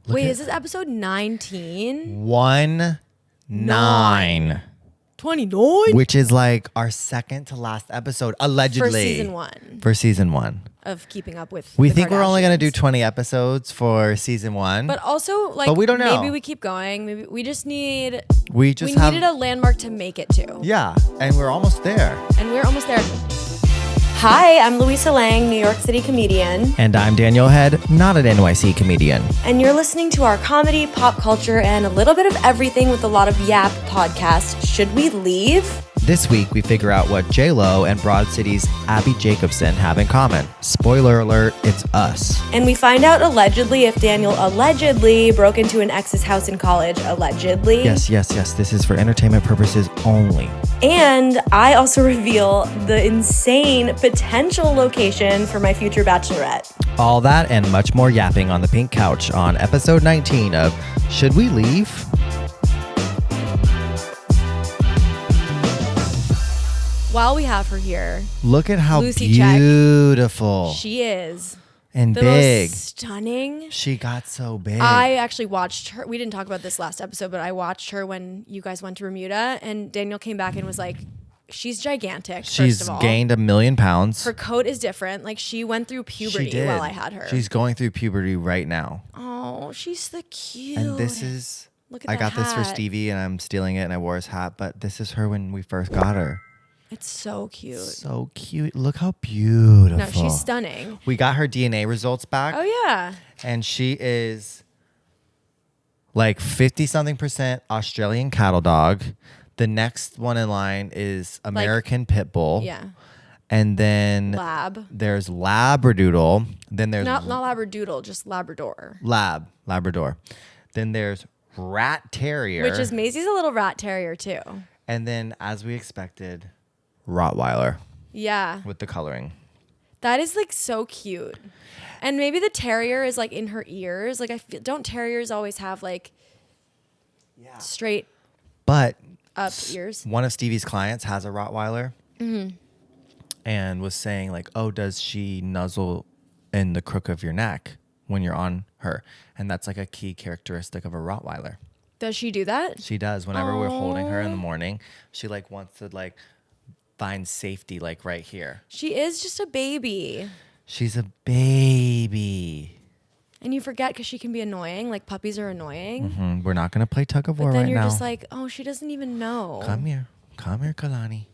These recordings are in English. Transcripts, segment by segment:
Wait, is this episode 19? 19. 29? Which is like our second to last episode, allegedly. For season one. Of Keeping Up with We the think we're only going to do Kardashians. 20 episodes for season 1. But also, like, But we don't know. Maybe we keep going. Maybe we just need... We needed a landmark to make it to. Yeah, and we're almost there. And we're almost there. Hi, I'm Luisa Lang, New York City comedian. And I'm Daniel Head, not an NYC comedian. And you're listening to our comedy, pop culture, and a little bit of everything with a lot of yap podcast, Should We Leave? This week, we figure out what JLo and Broad City's Abby Jacobson have in common. Spoiler alert, it's us. And we find out allegedly if Daniel allegedly broke into an ex's house in college, allegedly. Yes. This is for entertainment purposes only. And I also reveal the insane potential location for my future bachelorette. All that and much more yapping on the pink couch on episode 19 of Should We Leave? While we have her here, Look at how Lucy check. beautiful She is and the big. most stunning. She got so big. I actually watched her. We didn't talk about this last episode, but I watched her when you guys went to Bermuda, and Daniel came back and was like, she's gigantic, first She's of all. gained 1 million pounds. Her coat is different. Like, she went through puberty She did. while I had her. She's going through puberty right now. Oh, she's the cute. And this is, Look at I that got this for hat. Stevie and I'm stealing it and I wore his hat, but this is her when we first got her. It's so cute. So cute. Look how beautiful. No, she's stunning. We got her DNA results back. Oh, yeah. And she is like 50-something% Australian cattle dog. The next one in line is American Pit Bull. Yeah. And then there's Labradoodle. Then there's Not Labradoodle, just Labrador. Labrador. Then there's Rat Terrier. Which is Maisie's a little rat terrier, too. And then, as we expected, Rottweiler. Yeah. With the coloring. That is like so cute. And maybe the terrier is like in her ears. Like, I feel, don't terriers always have like straight But up ears? one of Stevie's clients has a Rottweiler. Mm-hmm. And was saying like, oh, does she nuzzle in the crook of your neck when you're on her? And that's like a key characteristic of a Rottweiler. Does she do that? She does. Whenever we're holding her in the morning, she like wants to like find safety like right here. She is just a baby. She's a baby. And you forget because she can be annoying. Like, puppies are annoying. Mm-hmm. We're not going to play tug of war But then right you're now. just like, oh, she doesn't even know. Come here, Kalani.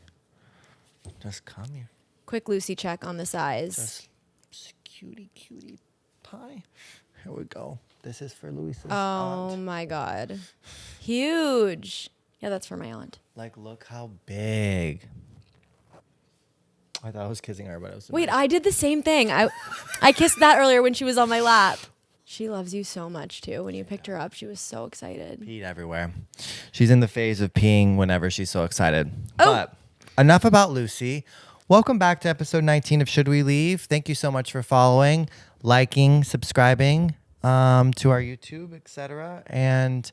Just come here. Quick Lucy check on the size. Just cutie pie. Here we go. This is for Luisa's Oh aunt. my God. Huge. Yeah, that's for my aunt. Like, look how big. I thought I was kissing her, but I was... Wait, I did the same thing. I kissed that earlier when she was on my lap. She loves you so much, too. When you picked her up, she was so excited. Peed everywhere. She's in the phase of peeing whenever she's so excited. Oh. But enough about Lucy. Welcome back to episode 19 of Should We Leave? Thank you so much for following, liking, subscribing to our YouTube, etc. And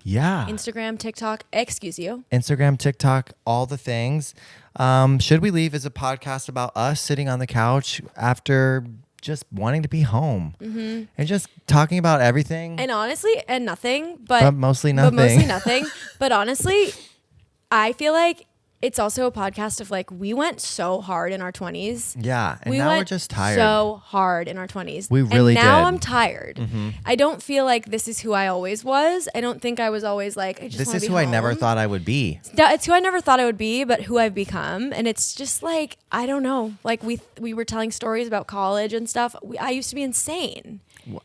yeah. Instagram, TikTok, excuse you. Instagram, TikTok, all the things. Should We Leave is a podcast about us sitting on the couch after just wanting to be home and just talking about everything. And honestly, and nothing, but mostly nothing. But mostly nothing. But honestly, I feel like it's also a podcast of like, we went so hard in our 20s. Yeah. And we now went we're just tired. so hard in our 20s. We really and now did. I'm tired. I don't feel like this is who I always was. I don't think I was always like, I just This wanna is be who I never home. thought I would be. It's who I never thought I would be, but who I've become. And it's just like, I don't know. Like we were telling stories about college and stuff. I used to be insane.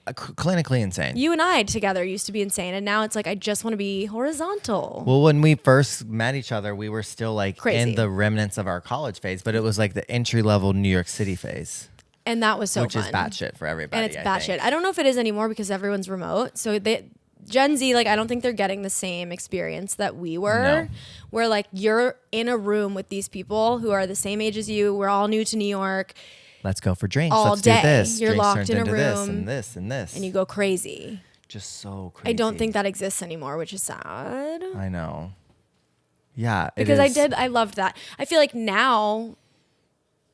Clinically insane. You and I together used to be insane. And now it's like, I just want to be horizontal. Well, when we first met each other, we were still like Crazy. in the remnants of our college phase, but it was like the entry level New York City phase. And that was so Which fun. is batshit for everybody. And it's I batshit. think. I don't know if it is anymore because everyone's remote. So Gen Z, like, I don't think they're getting the same experience that we were. No. Where like you're in a room with these people who are the same age as you. We're all new to New York. Let's go for drinks. All Let's day. do this. You're Drinks locked turned in a into this room. and this and this. And you go crazy. Just so crazy. I don't think that exists anymore, which is sad. I know. Yeah. it Because is. I loved that. I feel like now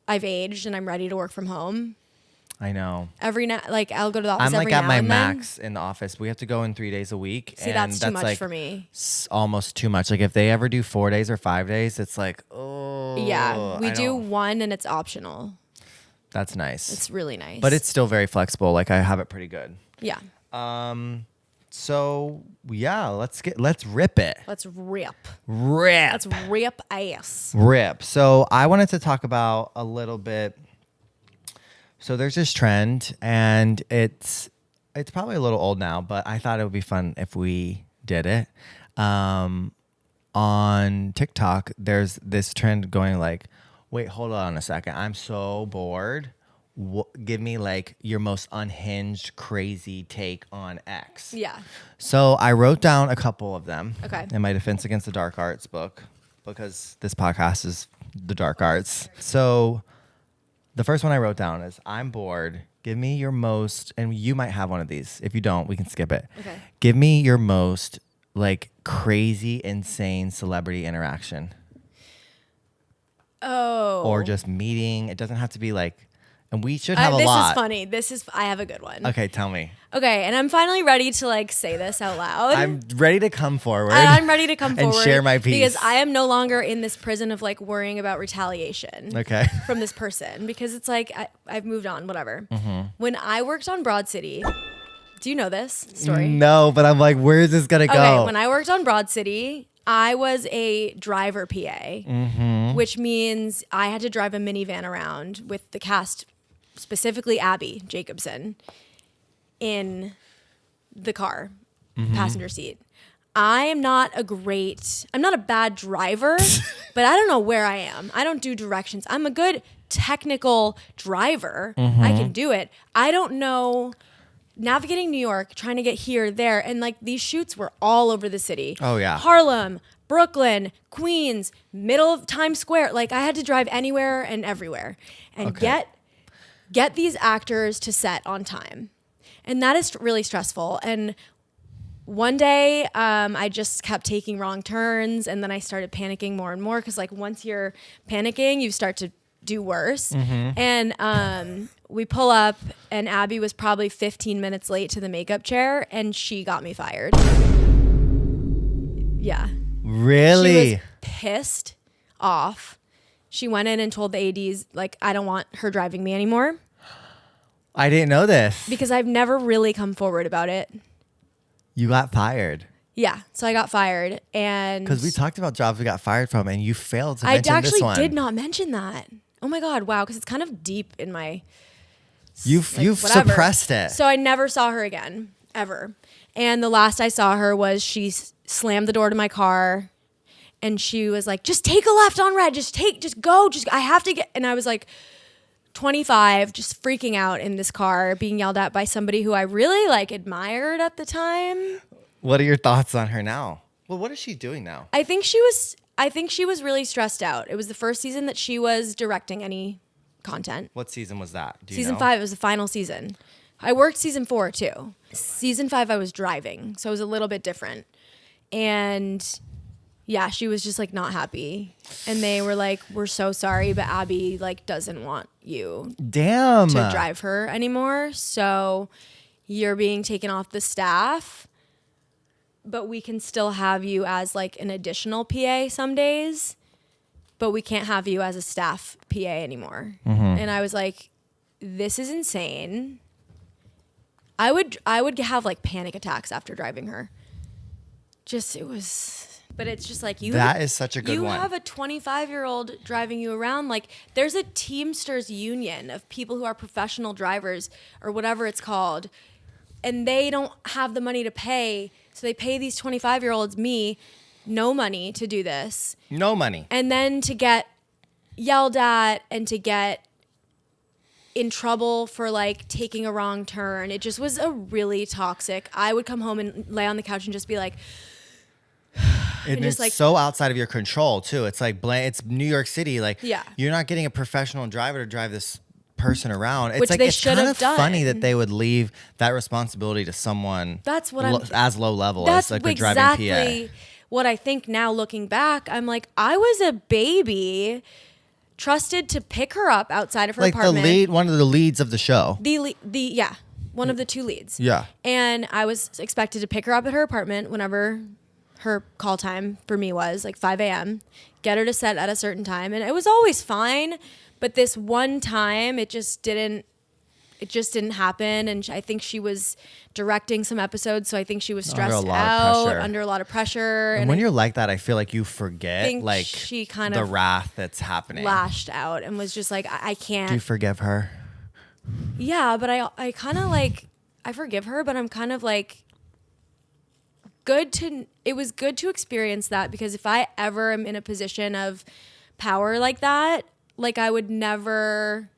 I've aged and I'm ready to work from home. I know. Every night, like I'll go to the office I'm like every at now my and then. max in the office. We have to go in 3 days a week. See, and that's too much like for me. Almost too much. Like if they ever do 4 days or 5 days, it's like, oh. Yeah, we do one and it's optional. That's nice. It's really nice. But it's still very flexible. Like I have it pretty good. Yeah. So yeah, let's rip it. Let's rip. Rip. Let's rip ass. Rip. So I wanted to talk about a little bit. So there's this trend, and it's probably a little old now, but I thought it would be fun if we did it. On TikTok, there's this trend going like, wait, hold on a second. I'm so bored. Give me like your most unhinged, crazy take on X. Yeah. So I wrote down a couple of them. Okay. In my Defense Against the Dark Arts book, because this podcast is the dark arts. So the first one I wrote down is, I'm bored. Give me your most, and you might have one of these. If you don't, we can skip it. Okay. Give me your most like crazy, insane celebrity interaction. Oh. Or just meeting. It doesn't have to be like, and we should have a this lot. This is funny. I have a good one. Okay, tell me. Okay, and I'm finally ready to like say this out loud. I'm ready to come forward. I'm ready to come forward and share my piece. Because I am no longer in this prison of like worrying about retaliation. Okay. From this person, because it's like I've moved on. Whatever. Mm-hmm. When I worked on Broad City, do you know this story? No, but I'm like, where is this gonna go? Okay, when I worked on Broad City, I was a driver PA, which means I had to drive a minivan around with the cast, specifically Abby Jacobson, in the car, passenger seat. I'm not a bad driver, but I don't know where I am. I don't do directions. I'm a good technical driver. I can do it. I don't know navigating New York, trying to get here, there, and like these shoots were all over the city. Oh yeah. Harlem, Brooklyn, Queens, middle of Times Square. Like I had to drive anywhere and everywhere and get these actors to set on time. And that is really stressful. And one day I just kept taking wrong turns, and then I started panicking more and more, because like once you're panicking, you start to do worse. And we pull up, and Abby was probably 15 minutes late to the makeup chair, and she got me fired. Yeah. Really? She was pissed off. She went in and told the ADs, like, I don't want her driving me anymore. I didn't know this. Because I've never really come forward about it. You got fired. Yeah, so I got fired, and because we talked about jobs we got fired from, and you failed to mention this one. I actually did not mention that. Oh my God, wow, because it's kind of deep in my... You've suppressed it. So I never saw her again, ever. And the last I saw her was she slammed the door to my car, and she was like, just take a left on red, just go, I have to get... And I was like 25, just freaking out in this car, being yelled at by somebody who I really like admired at the time. What are your thoughts on her now? Well, what is she doing now? I think she was really stressed out. It was the first season that she was directing any content. What season was that? Do you Season know? 5, it was the final season. I worked season 4 too. Season 5, I was driving, so it was a little bit different. And yeah, she was just like not happy. And they were like, we're so sorry, but Abby like doesn't want you to drive her anymore. So you're being taken off the staff, but we can still have you as like an additional PA some days, but we can't have you as a staff PA anymore. And I was like, this is insane. I would have like panic attacks after driving her. But it's just like that is such a good one. You have a 25-year-old driving you around. Like there's a Teamsters union of people who are professional drivers or whatever it's called, and they don't have the money to pay. So they pay these 25-year-olds, me, no money to do this. No money. And then to get yelled at and to get in trouble for like taking a wrong turn. It just was a really toxic. I would come home and lay on the couch and just be like, and it's like, so outside of your control too. It's like it's New York City. Like you're not getting a professional driver to drive this person around. It's which like they it's kind of done. Funny that they would leave that responsibility to someone that's what as low level that's as like exactly a driving PA. What I think now looking back. I'm like, I was a baby trusted to pick her up outside of her like apartment. one of the leads of the show. One of the two leads. Yeah. And I was expected to pick her up at her apartment whenever her call time for me was, like 5 a.m., get her to set at a certain time. And it was always fine. But this one time, it just didn't happen. And I think she was directing some episodes, so I think she was stressed out, under a lot of pressure. And when you're like that, I feel like you forget like she kind the of wrath that's happening. Lashed out and was just like, I can't. Do you forgive her? Yeah, but I kind of like, I forgive her, but I'm kind of like, it was good to experience that, because if I ever am in a position of power like that, like I would never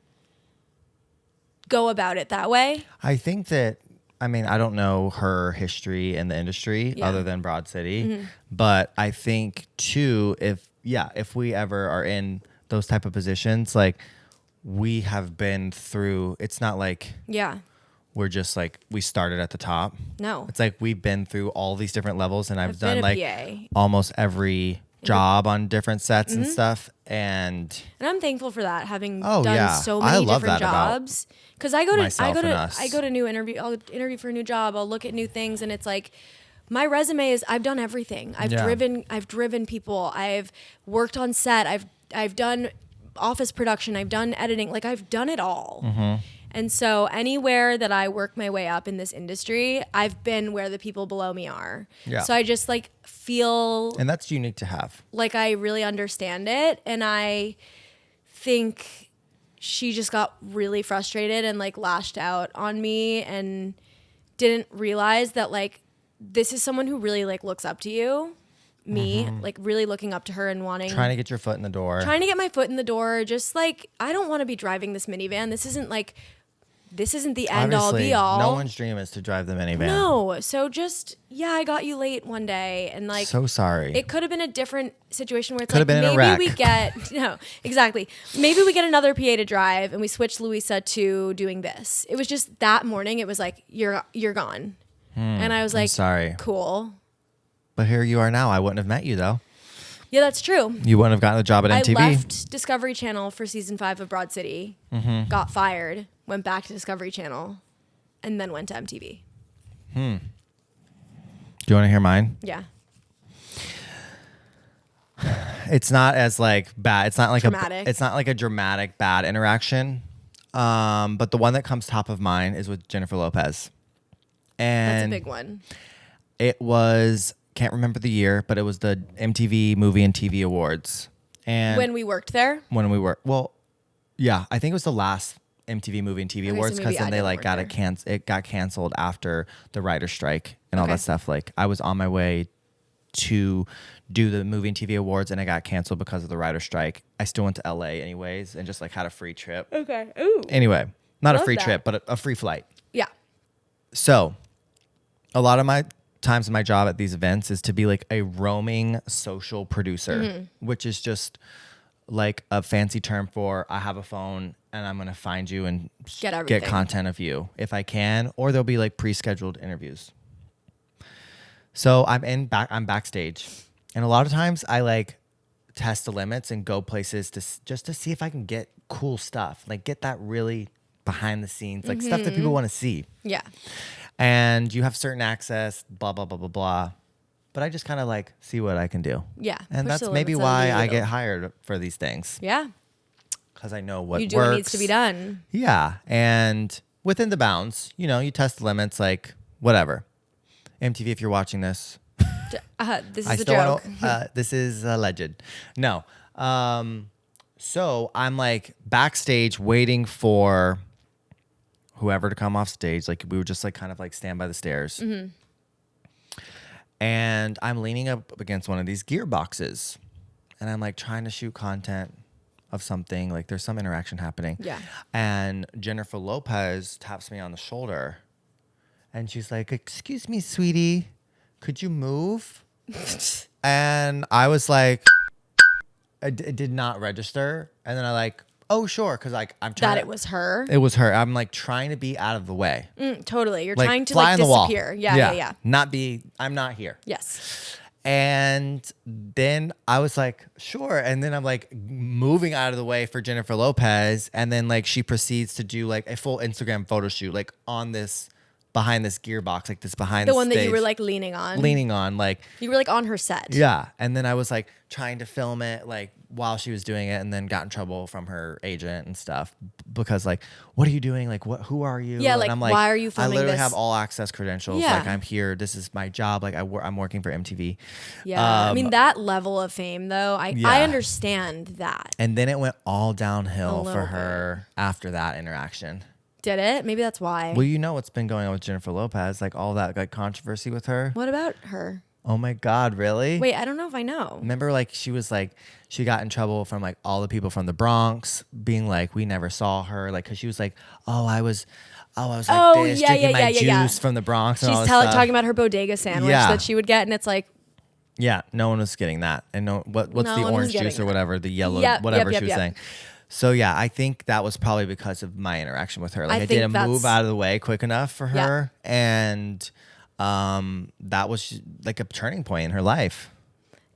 go about it that way. I think that, I mean, I don't know her history in the industry other than Broad City, but I think too, if we ever are in those type of positions, like we have been through, it's not like we're just like, we started at the top. No. It's like we've been through all these different levels, and I've done like PA. Almost every job on different sets and stuff. And I'm thankful for that, having done so many different jobs. Because I'll interview for a new job, I'll look at new things, and it's like, my resume is, I've done everything. I've driven people, I've worked on set, I've done office production, I've done editing, like I've done it all. And so anywhere that I work my way up in this industry, I've been where the people below me are. Yeah. So I just like feel, and that's unique to have, like I really understand it. And I think she just got really frustrated and like lashed out on me, and didn't realize that like, this is someone who really like looks up to you. Me, like really looking up to her and trying to get your foot in the door. Trying to get my foot in the door. Just like, I don't want to be driving this minivan. This isn't the end all be all. No one's dream is to drive the minivan. No. So just, I got you late one day, and like, so sorry. It could have been a different situation where it's could like, have been maybe we get, no, exactly. Maybe we get another PA to drive, and we switch Luisa to doing this. It was just that morning. It was like, you're gone. And I was like, sorry. Cool. But here you are now. I wouldn't have met you though. Yeah, that's true. You wouldn't have gotten the job at MTV. I left Discovery Channel for season 5 of Broad City, got fired, went back to Discovery Channel, and then went to MTV. Do you want to hear mine? Yeah. It's not as like bad. It's not like dramatic. It's not like a dramatic bad interaction. But the one that comes top of mind is with Jennifer Lopez. And that's a big one. It was, can't remember the year, but it was the MTV Movie and TV Awards. And when we worked there? I think it was the last MTV Movie and TV Awards, because then they like it got canceled after the writer's strike and all that stuff. Like I was on my way to do the Movie and TV Awards, and it got canceled because of the writer's strike. I still went to LA anyways, and just like had a free trip. Okay. Ooh. Anyway, not a free trip, but a free flight. Yeah. So a lot of my times in my job at these events is to be like a roaming social producer, which is just like a fancy term for, I have a phone and I'm going to find you and get content of you if I can, or there'll be like pre-scheduled interviews. So I'm backstage, and a lot of times I like test the limits and go places just to see if I can get cool stuff, like get that really behind the scenes, like stuff that people want to see. Yeah. And you have certain access, blah, blah, blah, blah, blah. But I just kind of like see what I can do. Yeah. And that's maybe why I get hired for these things. Yeah. Because I know what you do works. what needs to be done. Yeah. And within the bounds, you test the limits, like whatever. MTV, if you're watching this. This is a joke. This is alleged. No. So I'm like backstage waiting for whoever to come off stage. Like we would just like kind of like stand by the stairs. And I'm leaning up against one of these gear boxes, and I'm like trying to shoot content of something. Like there's some interaction happening. Yeah. And Jennifer Lopez taps me on the shoulder, and she's like, "Excuse me, sweetie, could you move?" And I was like, it did not register. And then I like, oh, sure. Because like I'm trying that it was her. It was her. I'm like trying to be out of the way. Totally. You're like, trying to fly like on the disappear. Wall. Yeah. I'm not here. Yes. And then I was like, sure. And then I'm like moving out of the way for Jennifer Lopez. And then like she proceeds to do like a full Instagram photo shoot, like on this, behind this gearbox, like this behind The the one that you stage, were like leaning on. like, You were like on her set. yeah. And then I was like trying to film it like while she was doing it, and then got in trouble from her agent and stuff because like, what are you doing? Like, who are you? Yeah, And like, I'm why are you filming I literally this? have all access credentials. Yeah. Like I'm here. This is my job. Like I'm working for MTV. Yeah. I mean, that level of fame though, I Yeah. understand that. And then it went all downhill A for little her after that interaction. Did it? Maybe that's why. Well, you know what's been going on with Jennifer Lopez, like all that like controversy with her. What about her? Oh my God, really? Wait, I don't know if I know. Remember, like she got in trouble from like all the people from the Bronx being like, we never saw her, like, because she was like, I was like this, drinking my juice from the Bronx. And She's all this stuff. talking about her bodega sandwich that she would get, and it's like, yeah, no one was getting that, and what's the orange juice or whatever, the yellow, whatever she was saying. So yeah, I think that was probably because of my interaction with her. Like I didn't move out of the way quick enough for her, and that was like a turning point in her life.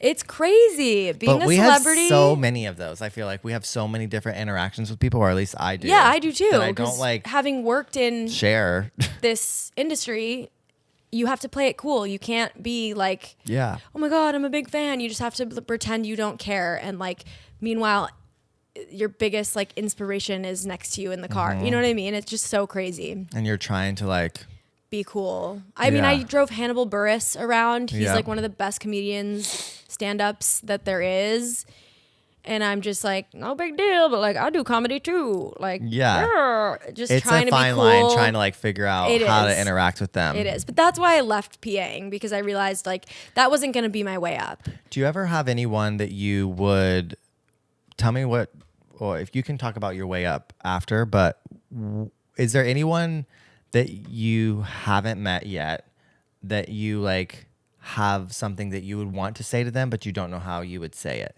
It's crazy being a celebrity. Have so many of those. I feel like we have so many different interactions with people, or at least I do. Yeah, I do too. That I don't like having worked in share this industry. You have to play it cool. You can't be like, yeah, oh my God, I'm a big fan. You just have to pretend you don't care. And like, meanwhile, your biggest like inspiration is next to you in the car. You know what I mean? It's just so crazy. And you're trying to like be cool. I mean, I drove Hannibal Buress around. He's like one of the best comedians, stand-ups that there is. And I'm just like, no big deal, but like I do comedy too. Like, just it's trying a to be fine cool. line trying to like figure out how to interact with them. It is. But that's why I left PAing, because I realized like that wasn't going to be my way up. Do you ever have anyone that you would tell me what, or if you can talk about your way up after, but is there anyone that you haven't met yet that you like have something that you would want to say to them, but you don't know how you would say it?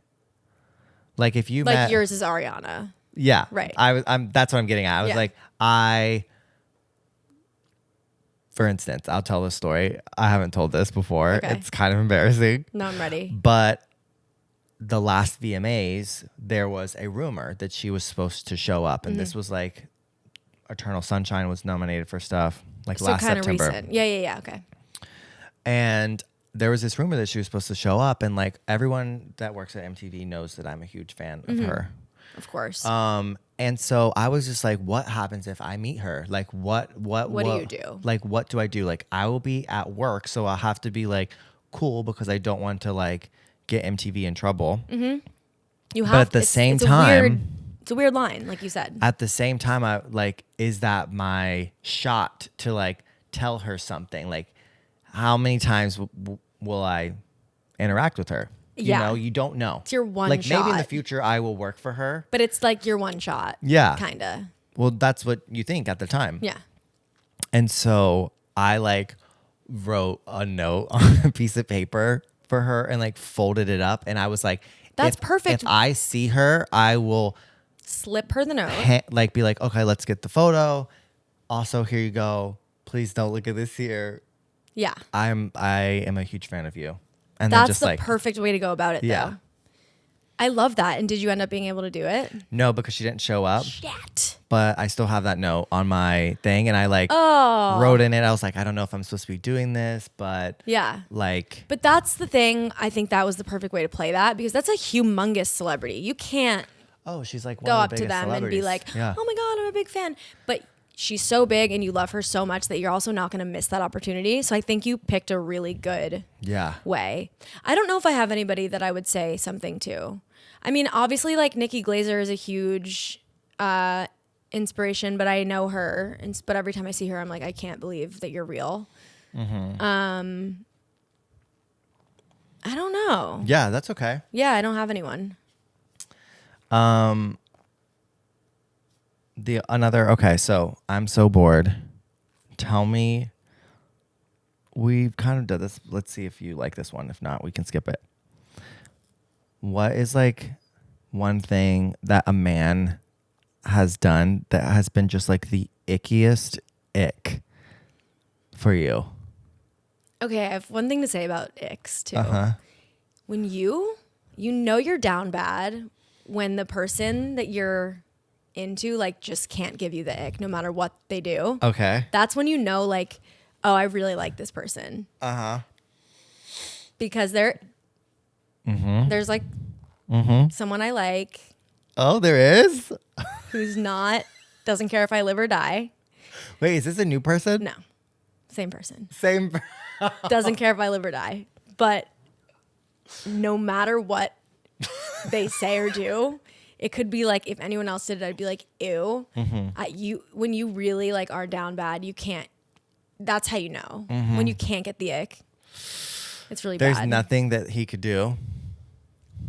Like if you like met, yours is Ariana. Yeah. Right. I'm that's what I'm getting at. I was like, for instance, I'll tell this story. I haven't told this before. Okay. It's kind of embarrassing. No, I'm ready. But the last VMAs, there was a rumor that she was supposed to show up. And this was like Eternal Sunshine was nominated for stuff like last September. Recent. Yeah. Okay. And there was this rumor that she was supposed to show up, and like everyone that works at MTV knows that I'm a huge fan of her. Of course. And so I was just like, what happens if I meet her? Like what do you do? Like what do I do? Like I will be at work, so I'll have to be like cool because I don't want to like get MTV in trouble. Mm-hmm. You have, but at the same time, it's a weird line, like you said. At the same time, I like, is that my shot to like tell her something? Like, how many times will I interact with her? You know, you don't know. It's your one like, shot. Maybe in the future I will work for her. But it's like your one shot. Yeah. Kind of. Well, that's what you think at the time. Yeah. And so I like wrote a note on a piece of paper for her and like folded it up. And I was like, that's perfect. If I see her, I will slip her the note. Like be like, okay, let's get the photo. Also, here you go. Please don't look at this here. Yeah. I am a huge fan of you. And that's then just the like, perfect way to go about it, though. I love that. And did you end up being able to do it? No, because she didn't show up. Shit. But I still have that note on my thing, and I like wrote in it. I was like, I don't know if I'm supposed to be doing this, but like. But that's the thing. I think that was the perfect way to play that, because that's a humongous celebrity. You can't. Oh, she's like one go of up the to biggest them and be like, yeah. oh my God, I'm a big fan. But she's so big and you love her so much that you're also not going to miss that opportunity. So I think you picked a really good way. I don't know if I have anybody that I would say something to. I mean, obviously, like Nikki Glaser is a huge inspiration, but I know her. But every time I see her, I'm like, I can't believe that you're real. Mm-hmm. I don't know. Yeah, that's okay. Yeah, I don't have anyone. Okay, so I'm so bored. Tell me, we've kind of done this. Let's see if you like this one. If not, we can skip it. What is like one thing that a man has done that has been just like the ickiest ick for you? Okay, I have one thing to say about icks too. Uh-huh. When you know you're down bad when the person that you're into like just can't give you the ick no matter what they do. Okay. That's when you know like, oh, I really like this person. Uh-huh. Because there's like someone I like Oh, there is? who's doesn't care if I live or die. Wait, is this a new person? No. Same person. Same. Doesn't care if I live or die. But no matter what they say or do, it could be like if anyone else did it, I'd be like, ew. When you really like are down bad, you can't. That's how you know. When you can't get the ick, it's really bad. There's nothing that he could do.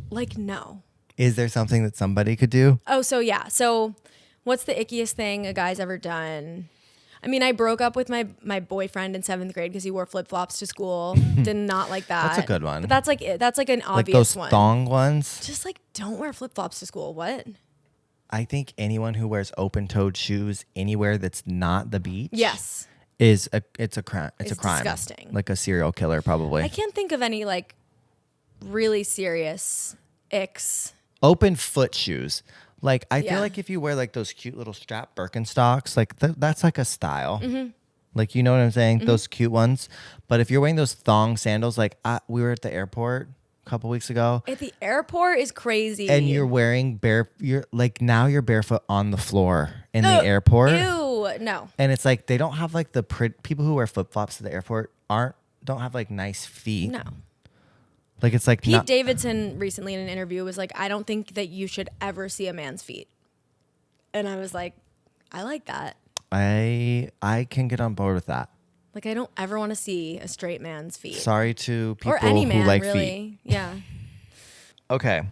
Like, no. Is there something that somebody could do? Oh, so yeah. So what's the ickiest thing a guy's ever done? I mean, I broke up with my boyfriend in 7th grade because he wore flip-flops to school. Did not like that. That's a good one. But that's like an obvious Like those one. thong ones? Just like don't wear flip-flops to school. What? I think anyone who wears open-toed shoes anywhere that's not the beach. Yes. It's a crime. It's a crime. Disgusting. Like a serial killer, probably. I can't think of any like really serious icks. Open foot shoes. Like I Yeah. feel like if you wear like those cute little strap Birkenstocks, like that's like a style. Like you know what I'm saying? Those cute ones. But if you're wearing those thong sandals, like we were at the airport a couple weeks ago, At the airport is crazy. and you're wearing you're barefoot on the floor in the airport. Ew, no. And it's like they don't have like the people who wear flip flops at the airport don't have like nice feet. No. Like it's like Pete Davidson recently in an interview was like, I don't think that you should ever see a man's feet. And I was like, I like that. I can get on board with that. Like I don't ever want to see a straight man's feet. Sorry to people or any man, who like really. feet. Yeah. Okay.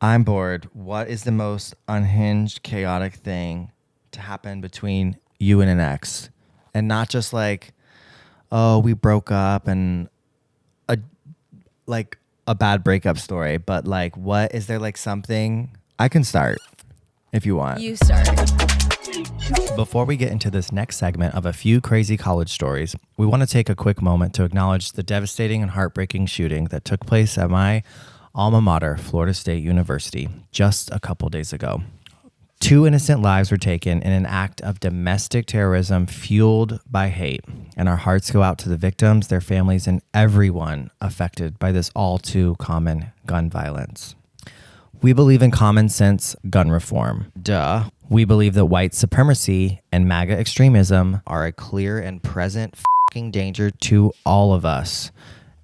I'm bored. What is the most unhinged, chaotic thing to happen between you and an ex? And not just like, oh, we broke up and a bad breakup story, but like, what is there like something? I can start if you want. You start. Before we get into this next segment of a few crazy college stories, we want to take a quick moment to acknowledge the devastating and heartbreaking shooting that took place at my alma mater, Florida State University, just a couple days ago. 2 innocent lives were taken in an act of domestic terrorism fueled by hate, and our hearts go out to the victims, their families, and everyone affected by this all too common gun violence. We believe in common sense gun reform. Duh. We believe that white supremacy and MAGA extremism are a clear and present fucking danger to all of us,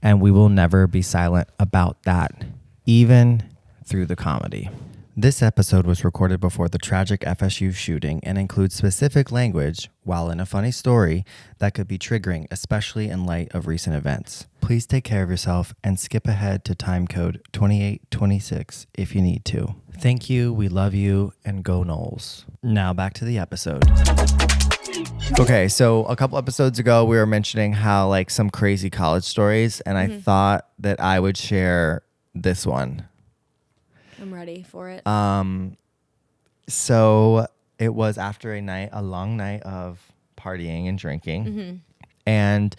and we will never be silent about that, even through the comedy. This episode was recorded before the tragic FSU shooting and includes specific language, while in a funny story, that could be triggering, especially in light of recent events. Please take care of yourself and skip ahead to time code 2826 if you need to. Thank you, we love you, and go Knowles. Now back to the episode. Okay, so a couple episodes ago, we were mentioning how like some crazy college stories, and I thought that I would share this one. I'm ready for it. So it was after a long night of partying and drinking. And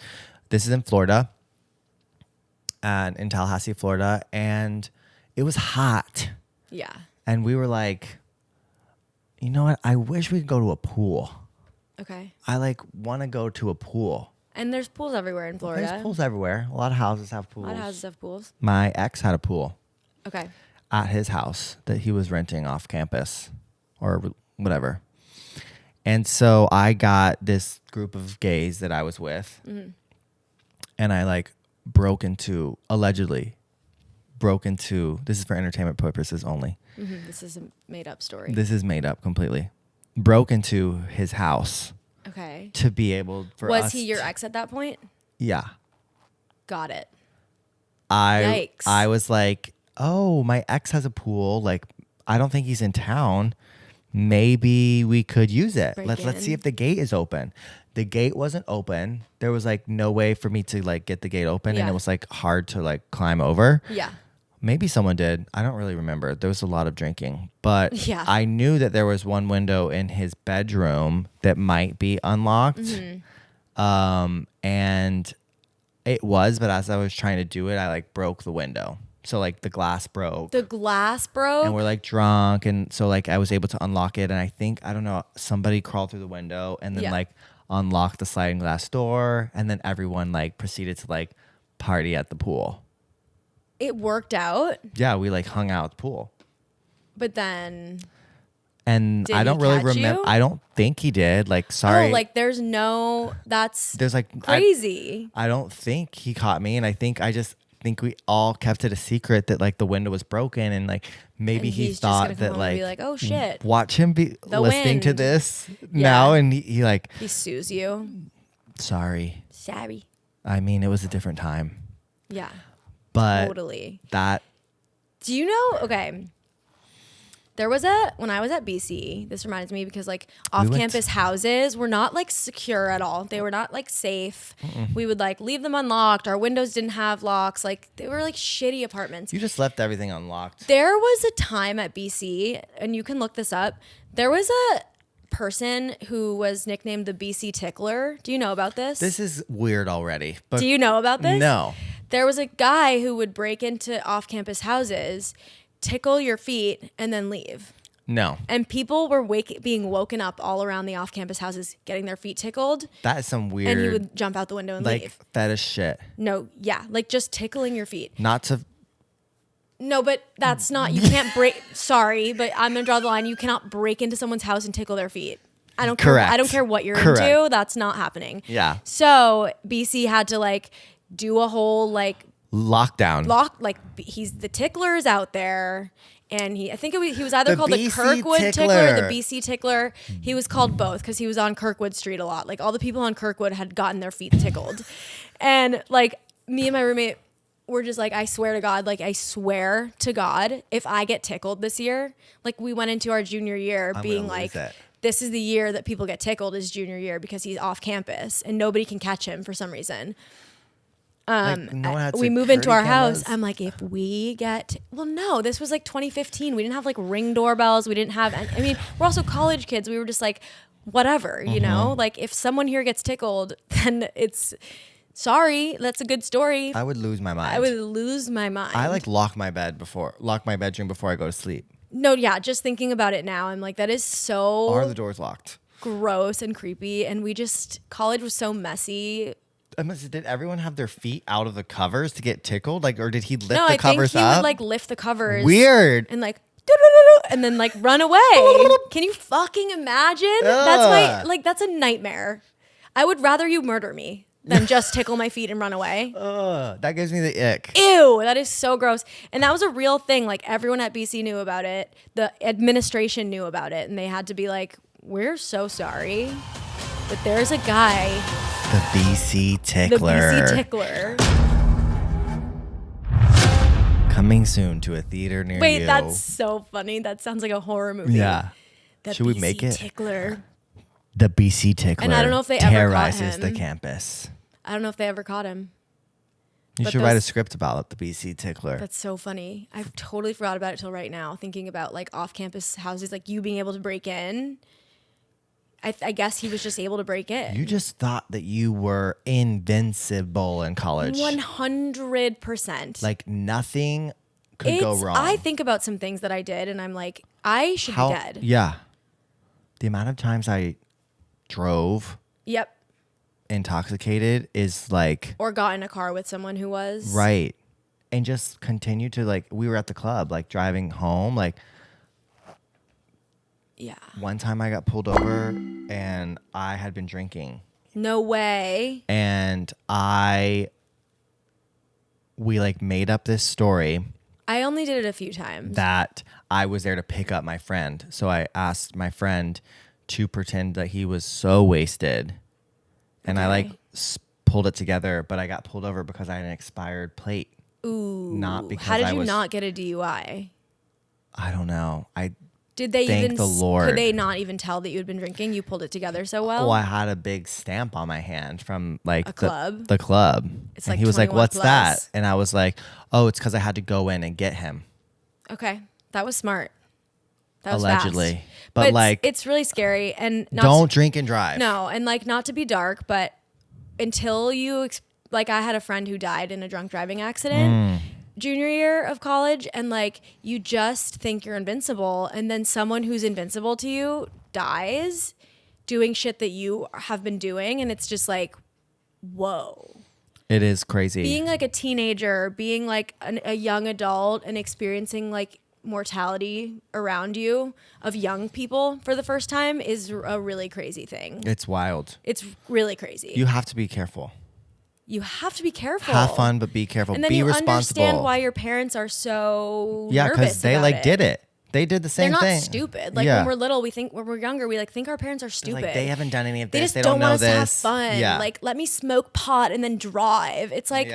this is in Florida, and in Tallahassee, Florida. And it was hot. Yeah. And we were like, you know what? I wish we could go to a pool. Okay. I like want to go to a pool. And there's pools everywhere in Florida. There's pools everywhere. A lot of houses have pools. A lot of houses have pools. My ex had a pool. Okay. At his house that he was renting off campus or whatever. And so I got this group of gays that I was with, and I like allegedly broke into, this is for entertainment purposes only. This is a made up story. This is made up completely. Broke into his house. Okay. To be able for us. Was he your ex at that point? Yeah. Got it. Yikes. Yikes. I was like, oh, my ex has a pool. Like, I don't think he's in town. Maybe we could use it. Let's see if the gate is open. The gate wasn't open. There was like no way for me to like get the gate open, and it was like hard to like climb over. Yeah. Maybe someone did. I don't really remember. There was a lot of drinking, but Yeah. I knew that there was one window in his bedroom that might be unlocked. And It was, but as I was trying to do it, I like broke the window. So like the glass broke. The glass broke? And we're like drunk. And so like I was able to unlock it. And I think, I don't know, somebody crawled through the window and then like unlocked the sliding glass door. And then everyone like proceeded to like party at the pool. It worked out? Yeah, we like hung out at the pool. But then... And Did I don't he really catch remember. you? I don't think he did. Like, sorry. Oh, like there's like crazy. I don't think he caught me. And I think we all kept it a secret that like the window was broken. And like maybe And he he's just thought gonna come that home and like, be like, oh shit. watch him be The listening to wind. this now. And he like, He sues you. sorry. Sorry. I mean, it was a different time. Yeah. But Totally. that. Do you know? Okay. When I was at BC, this reminds me because like off-campus houses were not like secure at all. They were not like safe. We would like leave them unlocked. Our windows didn't have locks. Like they were like shitty apartments. You just left everything unlocked. There was a time at BC, and you can look this up. There was a person who was nicknamed the BC Tickler. Do you know about this? This is weird already. But Do you know about this? No. There was a guy who would break into off-campus houses, tickle your feet, and then leave. No. And people were being woken up all around the off-campus houses, getting their feet tickled. That is some weird. And he would jump out the window and like leave. fetish shit. No, yeah, like just tickling your feet. Not to. No, but that's not. You can't break. Sorry, but I'm gonna draw the line. You cannot break into someone's house and tickle their feet. I don't care. Correct. I don't care what you're Correct. into. That's not happening. Yeah. So BC had to like do a whole like Lockdown. he's the Tickler's out there, and he was either The called the BC Kirkwood Tickler Tickler. or the BC Tickler. He was called both because he was on Kirkwood Street a lot. Like all the people on Kirkwood had gotten their feet tickled, and like me and my roommate were just like, I swear to God, if I get tickled this year, like we went into our junior year being like, this is the year that people get tickled is junior year because he's off campus and nobody can catch him for some reason. We move into our house. I'm like, if we get, no, this was like 2015. We didn't have like Ring doorbells. We didn't have, I mean, we're also college kids. We were just like, whatever, you know, like if someone here gets tickled, then sorry, that's a good story. I would lose my mind. I would lose my mind. I like lock my bedroom before I go to sleep. No, yeah, just thinking about it now, I'm like, that is so Are the doors locked? Gross and creepy. And college was so messy. Did everyone have their feet out of the covers to get tickled? Like, or did he lift the I covers think he up? would like lift the covers. Weird. And like, doo-doo-doo-doo, and then like run away. Can you fucking imagine? That's a nightmare. I would rather you murder me than just tickle my feet and run away. That gives me the ick. Ew, that is so gross. And that was a real thing. Like everyone at BC knew about it. The administration knew about it. And they had to be like, we're so sorry. But there's a guy. The BC Tickler. The BC Tickler. Coming soon to a theater near you. Wait, that's so funny. That sounds like a horror movie. Yeah. Should we make it? Tickler. The BC Tickler. And I don't know if they ever caught terrorizes him. the campus. I don't know if they ever caught him. You should write a script about the BC Tickler. That's so funny. I've totally forgot about it till right now. Thinking about like off-campus houses, like you being able to break in. I guess he was just able to break in. You just thought that you were invincible in college. 100%. Like nothing could go wrong. I think about some things that I did, and I'm like, I should be dead. Yeah. The amount of times I drove. Yep. Intoxicated is like. Or got in a car with someone who was. Right. And just continue to like, we were at the club, like driving home, like. Yeah. One time I got pulled over and I had been drinking. No way. And we like made up this story. I only did it a few times. That I was there to pick up my friend. So I asked my friend to pretend that he was so wasted. And I like pulled it together, but I got pulled over because I had an expired plate. Ooh. Not because How did you not get a DUI? I don't know. Did they Thank the Lord. Could they not even tell that you had been drinking? You pulled it together so well. Oh, I had a big stamp on my hand from like a club. The club. It's and like he was like, "What's plus. that?" And I was like, "Oh, it's because I had to go in and get him." Okay, that was smart. That was allegedly, fast. but like, it's really scary and don't drink and drive. No, and like not to be dark, but until you like I had a friend who died in a drunk driving accident junior year of college, and like you just think you're invincible, and then someone who's invincible to you dies doing shit that you have been doing, and it's just like, whoa. It is crazy. Being like a teenager, being like a young adult and experiencing like mortality around you of young people for the first time is a really crazy thing. It's wild. It's really crazy. You have to be careful. You have to be careful. Have fun, but be careful. And then be you responsible. Understand why your parents are so yeah, because they like did it. They did the same they're thing. They're not stupid. Like when we're little, when we're younger, we like think our parents are stupid. Like they haven't done any of this. They just they don't know want us this. to have fun. Yeah. Like let me smoke pot and then drive. It's like,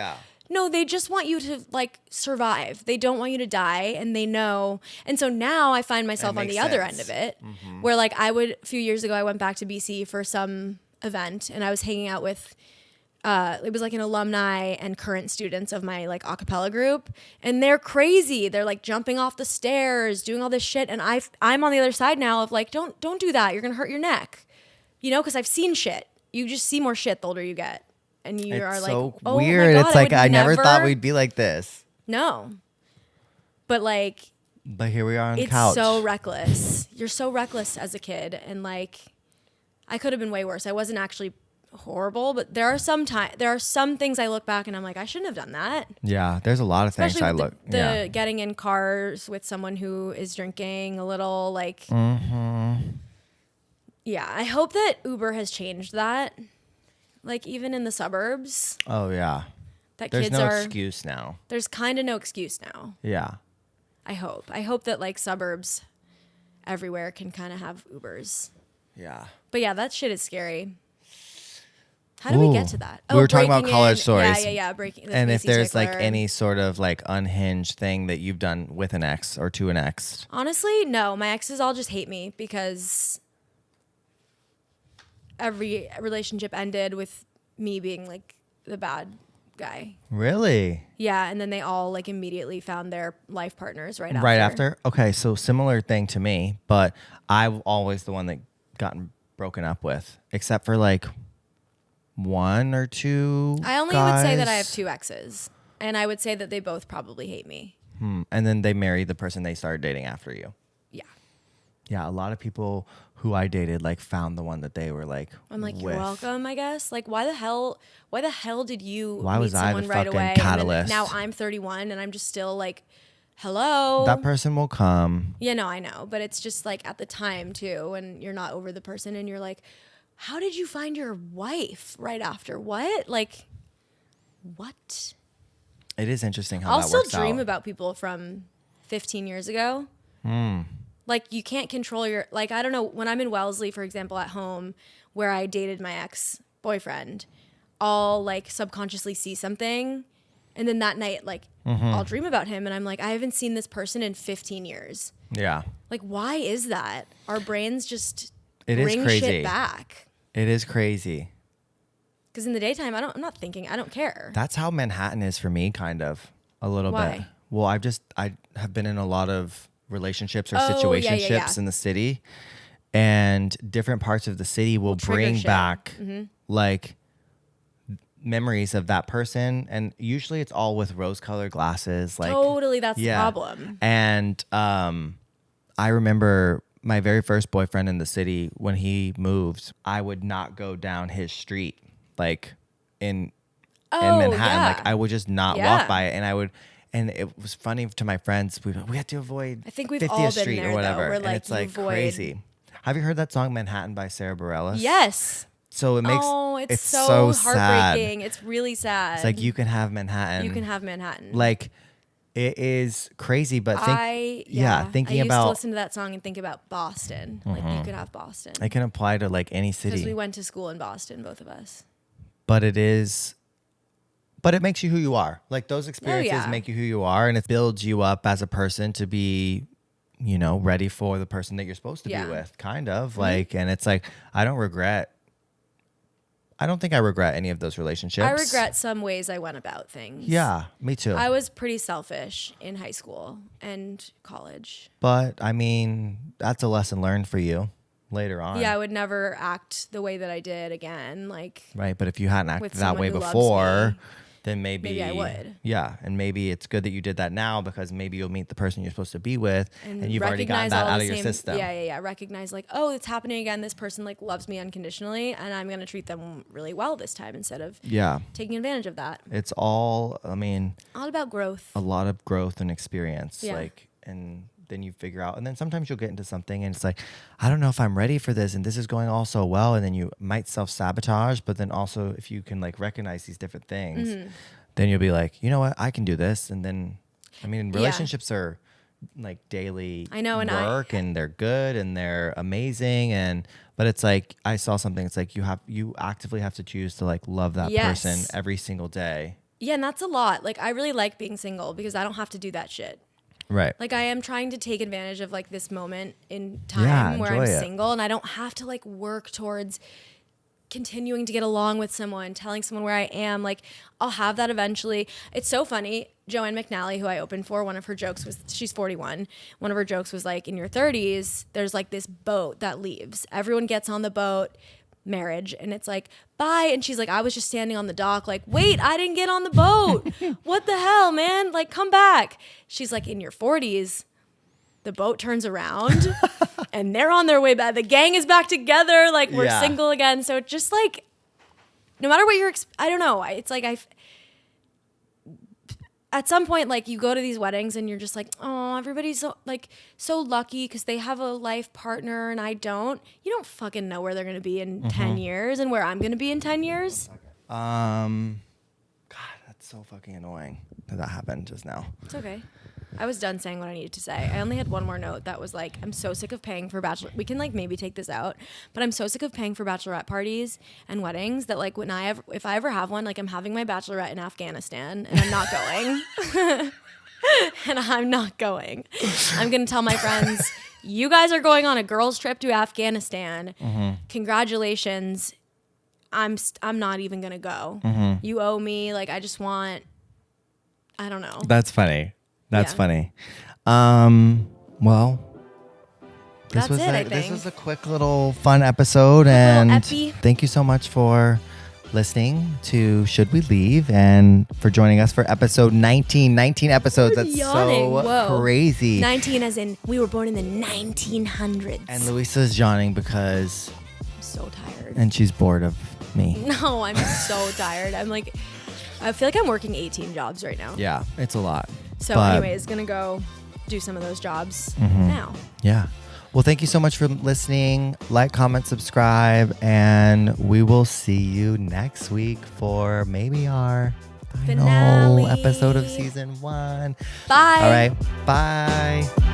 no, they just want you to like survive. They don't want you to die, and they know. And so now I find myself on the other end of it, where like a few years ago, I went back to BC for some event, and I was hanging out with. It was like an alumni and current students of my like a cappella group, and they're crazy. They're like jumping off the stairs, doing all this shit, and I'm on the other side now of like, don't do that. You're gonna hurt your neck, you know, because I've seen shit. You just see more shit the older you get, and you are like, so oh weird. My God, it's like I never thought we'd be like this. No, but like, but here we are on the couch. It's so reckless. You're so reckless as a kid, and like, I could have been way worse. I wasn't actually horrible, but there are some things I look back and I'm like, I shouldn't have done that. Yeah, there's a lot of things I look. The getting in cars with someone who is drinking a little, like. Yeah, I hope that Uber has changed that. Like even in the suburbs. Oh yeah. That there's kids no are. excuse now. There's kind of no excuse now. Yeah. I hope that like suburbs everywhere can kind of have Ubers. Yeah. But yeah, that shit is scary. How do we get to that? We were talking about college stories. Yeah. Breaking. And if there's Tickler. like any sort of like unhinged thing that you've done with an ex or to an ex. Honestly, no. My exes all just hate me because every relationship ended with me being like the bad guy. Really? Yeah, and then they all like immediately found their life partners right after. Right after? Okay, so similar thing to me, but I'm always the one that gotten broken up with, except for like one or two I only guys. would say that I have 2 exes, and I would say that they both probably hate me. And then they married the person they started dating after you. Yeah. Yeah, a lot of people who I dated like found the one that they were like I'm like, with. You're welcome, I guess. Like, why the hell did you Why meet was I someone the right fucking away? catalyst? And then now I'm 31 and I'm just still like, hello. That person will come. Yeah, no, I know. But it's just like at the time too, and you're not over the person and you're like, how did you find your wife right after? What? Like, what? It is interesting how I'll that still works dream out. about people from 15 years ago. Like, you can't control like, I don't know, when I'm in Wellesley, for example, at home, where I dated my ex-boyfriend, I'll, like, subconsciously see something, and then that night, like, I'll dream about him, and I'm like, I haven't seen this person in 15 years. Yeah. Like, why is that? Our brains just bring shit back. It is crazy. Because in the daytime, I'm not thinking. I don't care. That's how Manhattan is for me, kind of, a little bit. Well, I have been in a lot of relationships or situationships in the city, and different parts of the city will bring back like memories of that person, and usually it's all with rose-colored glasses. Like totally, that's the problem. And I remember my very first boyfriend in the city, when he moved, I would not go down his street, like in Manhattan. Yeah. Like I would just not walk by it, and I would. And it was funny to my friends. We had to avoid. I think we've 50th all been Street there, or whatever, though, where, and like, it's you like avoid- crazy. Have you heard that song "Manhattan" by Sarah Bareilles? Yes. So it makes it's so heartbreaking. sad. It's really sad. It's like you can have Manhattan. You can have Manhattan. Like it is crazy, but thinking I about used to listen to that song and think about Boston. Like you could have Boston. it can apply to like any Because city. we went to school in Boston, both of us. But it makes you who you are. Like those experiences make you who you are, and it builds you up as a person to be, ready for the person that you're supposed to be with, kind of like. And it's like, I don't think I regret any of those relationships. I regret some ways I went about things. Yeah, me too. I was pretty selfish in high school and college. But I mean, that's a lesson learned for you. later on. Yeah, I would never act the way that I did again. Like, right. But if you hadn't acted with that someone way who loves before, me, then maybe I would. Yeah. And maybe it's good that you did that now, because maybe you'll meet the person you're supposed to be with and you've already gotten recognize that all out the of your same- system. Yeah. Recognize like, oh, it's happening again. This person like loves me unconditionally, and I'm gonna treat them really well this time instead of Yeah. taking advantage of that. It's all About growth. a lot of growth and experience. Yeah. And then you figure out, and then sometimes you'll get into something and it's like, I don't know if I'm ready for this, and this is going all so well, and then you might self-sabotage. But then also, if you can like recognize these different things, then you'll be like, you know what, I can do this. And then relationships are like daily work, and they're good and they're amazing, but it's like, I saw something, it's like you actively have to choose to like love that person every single day. Yeah, and that's a lot. Like, I really like being single because I don't have to do that shit. Right. Like, I am trying to take advantage of like this moment in time where I'm single, and I don't have to like work towards continuing to get along with someone, telling someone where I am. Like, I'll have that eventually. It's so funny. Joanne McNally, who I opened for, one of her jokes was, she's 41. One of her jokes was like, in your 30s, there's like this boat that leaves. Everyone gets on the boat, marriage, and it's like, bye. And she's like, I was just standing on the dock like, wait, I didn't get on the boat. What the hell, man? Like, come back. She's like, in your 40s, the boat turns around and they're on their way back. The gang is back together. Like, we're single again. So it's just like, no matter what you're, I don't know. It's like, at some point, like, you go to these weddings and you're just like, oh, everybody's so lucky because they have a life partner and I don't. You don't fucking know where they're going to be in 10 years and where I'm going to be in 10 years. God, that's so fucking annoying that happened just now. It's okay. I was done saying what I needed to say. I only had one more note that was like, I'm so sick of paying for we can like maybe take this out, but I'm so sick of paying for bachelorette parties and weddings that like if I ever have one, like, I'm having my bachelorette in Afghanistan and I'm not going. And I'm not going. I'm going to tell my friends, you guys are going on a girls trip to Afghanistan. Congratulations. I'm not even going to go. You owe me. Like, I just want, I don't know. That's funny. That's funny. Well, this was a quick little fun episode, and thank you so much for listening to Should We Leave, and for joining us for episode 19. 19 episodes. That's so crazy. 19 as in we were born in the 1900s. And Luisa's yawning because I'm so tired. And she's bored of me. No, I'm so tired. I feel like I'm working 18 jobs right now. Yeah, it's a lot. So anyways, gonna go do some of those jobs now. Yeah. Well, thank you so much for listening. Like, comment, subscribe, and we will see you next week for maybe our final episode of season 1. Bye. All right. Bye.